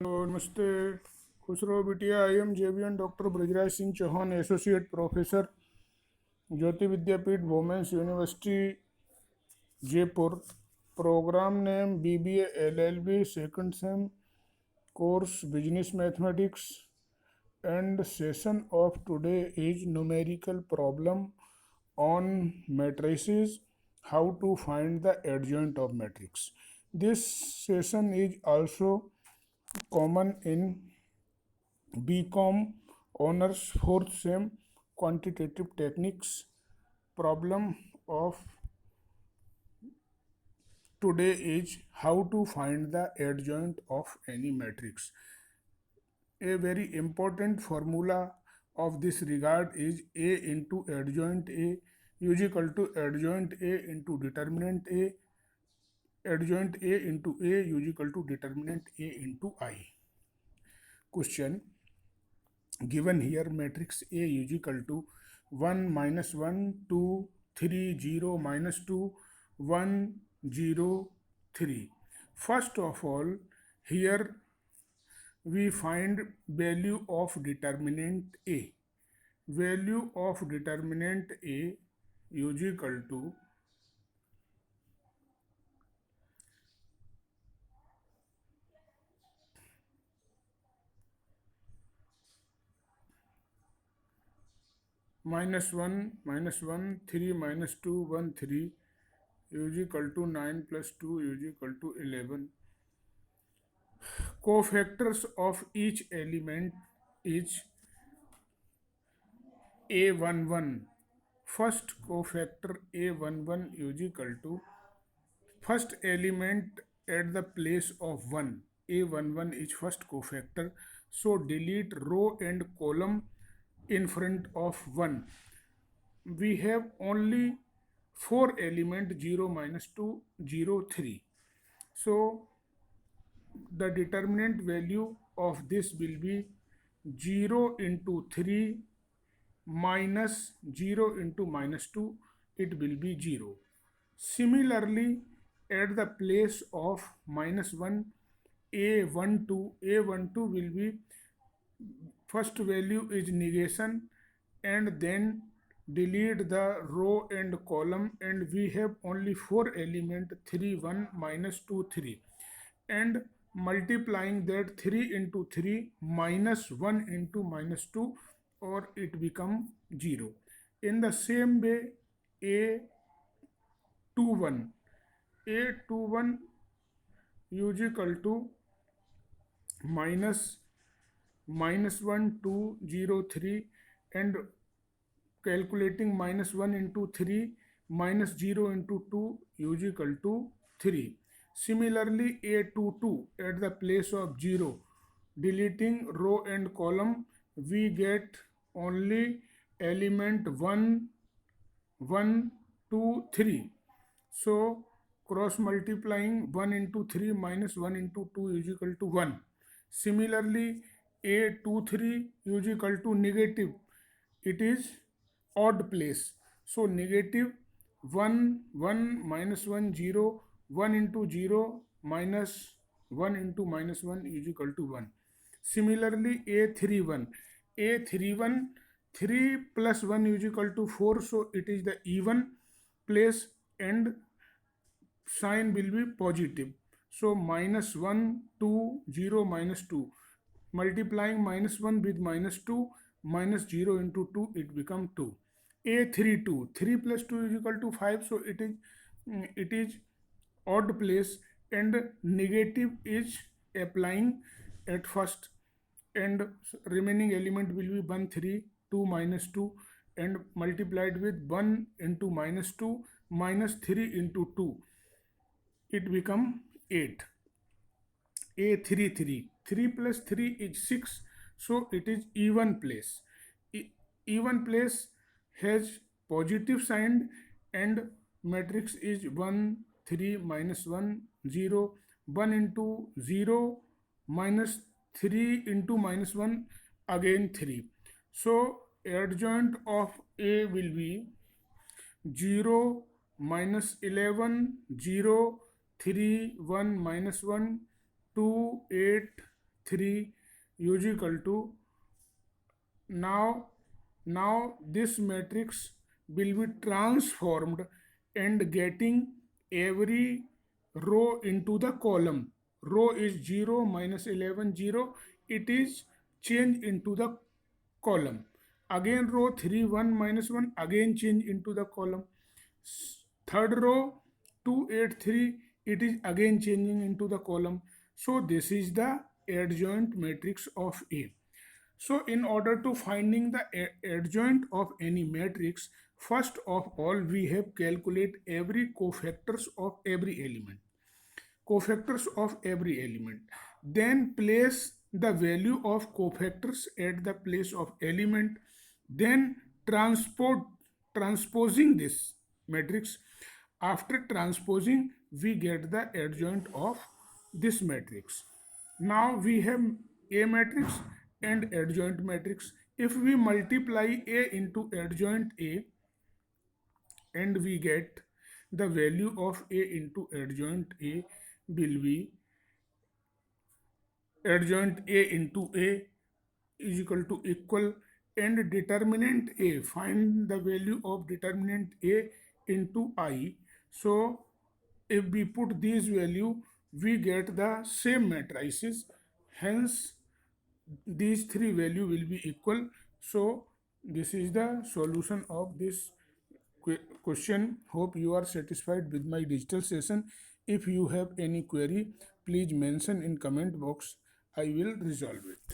Hello, नमस्ते। खुश रहो बिटिया। I am JBN doctor Brajraj Singh Chauhan, associate professor, Jyoti Vidyapeeth, women's university, Jaipur. Programme name BBA LLB, second sem, course business mathematics, and session of today is numerical problem on matrices, how to find the adjoint of matrix. This session is also common in BCom honors fourth sem quantitative techniques. Problem of today is how to find the adjoint of any matrix. A very important formula of this regard is A into adjoint A is equal to adjoint A into determinant A, adjoint A into A is equal to determinant A into I. Question: given here matrix A is equal to 1 minus 1 2 3 0 minus 2 1 0 3. First of all, here we find value of determinant A. Value of determinant A is equal to minus 1 3 minus 2 1 3 is equal to 9 plus 2 is equal to 11. Cofactors of each element is A11. First cofactor A11 is equal to first element at the place of 1. A11 is first cofactor. So delete row and column in front of 1. We have only 4 element 0 minus 2 0 3. So the determinant value of this will be 0 into 3 minus 0 into minus 2, it will be 0. Similarly, at the place of minus 1, A12 will be first value is negation, and then delete the row and column, and we have only 4 element 3 1 minus 2 3, and multiplying that 3 into 3 minus 1 into minus 2, or it become 0. In the same way, A21 A21 is equal to minus 1 2 0 3, and calculating minus 1 into 3 minus 0 into 2 is equal to 3. Similarly, A22 at the place of 0, deleting row and column, we get only element 1 1 2 3. So cross multiplying 1 into 3 minus 1 into 2 is equal to 1. Similarly, A23 is equal to negative. It is odd place. So negative 1 1 minus 1 0, 1 into 0 minus 1 into minus 1 is equal to 1. Similarly, A31 A31 3 plus 1 is equal to 4, so it is the even place and sign will be positive. So minus 1 2 0 minus 2, multiplying minus 1 with minus 2 minus 0 into 2, it become 2. A32 3 plus 2 is equal to 5, so it is odd place, and negative is applying at first, and remaining element will be 1 3 2 minus 2, and multiplied with 1 into minus 2 minus 3 into 2, it become 8. A33 3 plus 3 is 6, so it is even place. Even place has positive sign, and matrix is 1 3 minus 1 0, 1 into 0 minus 3 into minus 1, again 3. So adjoint of A will be 0 minus 11 0 3 1 minus 1 2 8 3 is equal to now this matrix will be transformed and getting every row into the column. Row is 0 minus 11 0. It is changed into the column. Again row 3 1 minus 1 again change into the column. Third row 2 8 3, it is again changing into the column. So this is the adjoint matrix of A. So in order to finding the adjoint of any matrix, first of all we have calculate every cofactors of every element. Cofactors of every element. Then place the value of cofactors at the place of element. Then transposing this matrix. After transposing, we get the adjoint of this matrix. Now we have A matrix and adjoint matrix. If we multiply A into adjoint A, and we get the value of A into adjoint A will be adjoint A into A is equal and determinant A, find the value of determinant A into I. So if we put these value, we get the same matrices, hence these three value will be equal. So this is the solution of this question. Hope you are satisfied with my digital session. If you have any query, please mention in comment box. I will resolve it.